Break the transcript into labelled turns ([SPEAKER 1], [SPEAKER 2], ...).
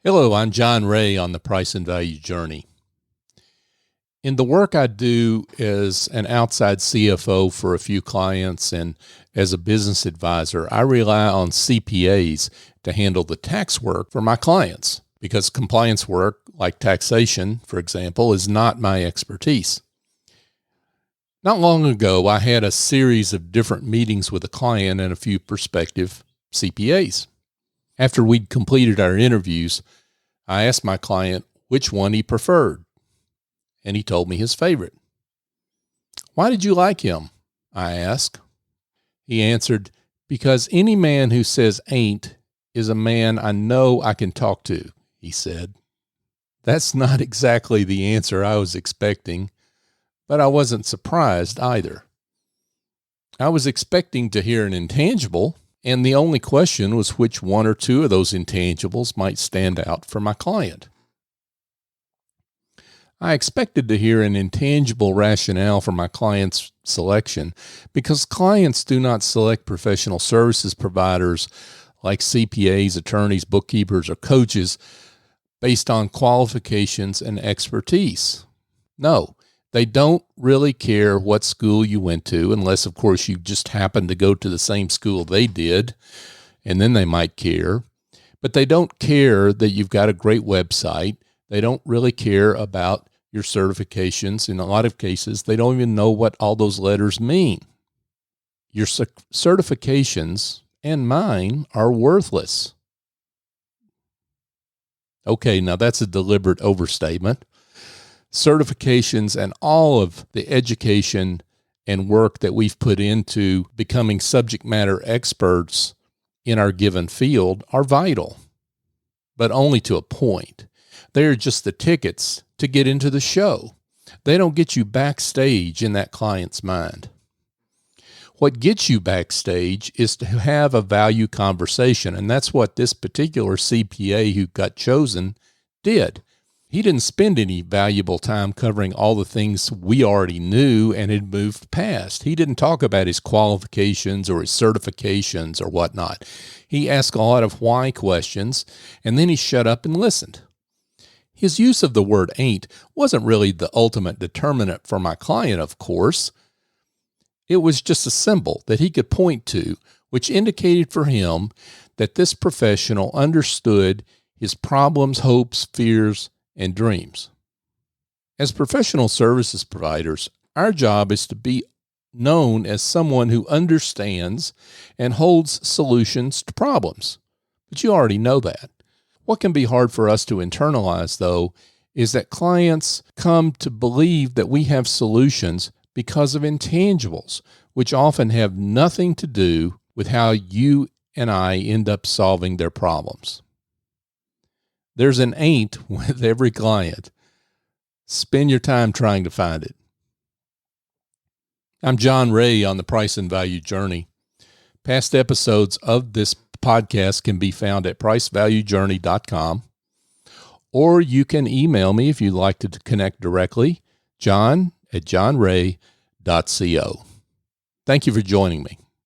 [SPEAKER 1] Hello, I'm John Ray on the Price and Value Journey. In the work I do as an outside CFO for a few clients and as a business advisor, I rely on CPAs to handle the tax work for my clients because compliance work, like taxation, for example, is not my expertise. Not long ago, I had a series of different meetings with a client and a few prospective CPAs. After we'd completed our interviews, I asked my client which one he preferred, and he told me his favorite. "Why did you like him?" I asked. He answered, "Because any man who says ain't is a man I know I can talk to," he said. That's not exactly the answer I was expecting, but I wasn't surprised either. I was expecting to hear an intangible, and the only question was which one or two of those intangibles might stand out for my client. I expected to hear an intangible rationale for my client's selection because clients do not select professional services providers like CPAs, attorneys, bookkeepers, or coaches based on qualifications and expertise. No, they don't really care what school you went to, unless, of course, you just happened to go to the same school they did, and then they might care. But they don't care that you've got a great website. They don't really care about your certifications. In a lot of cases, they don't even know what all those letters mean. Your certifications and mine are worthless. Okay, now that's a deliberate overstatement. Certifications and all of the education and work that we've put into becoming subject matter experts in our given field are vital, but only to a point. They are just the tickets to get into the show. They don't get you backstage in that client's mind. What gets you backstage is to have a value conversation, and that's what this particular CPA who got chosen did. He didn't spend any valuable time covering all the things we already knew and had moved past. He didn't talk about his qualifications or his certifications or whatnot. He asked a lot of why questions, and then he shut up and listened. His use of the word ain't wasn't really the ultimate determinant for my client, of course. It was just a symbol that he could point to, which indicated for him that this professional understood his problems, hopes, fears, and dreams. As professional services providers, our job is to be known as someone who understands and holds solutions to problems. But you already know that. What can be hard for us to internalize, though, is that clients come to believe that we have solutions because of intangibles, which often have nothing to do with how you and I end up solving their problems. There's an ain't with every client. Spend your time trying to find it. I'm John Ray on the Price and Value Journey. Past episodes of this podcast can be found at pricevaluejourney.com, or you can email me if you'd like to connect directly, john@johnray.co. Thank you for joining me.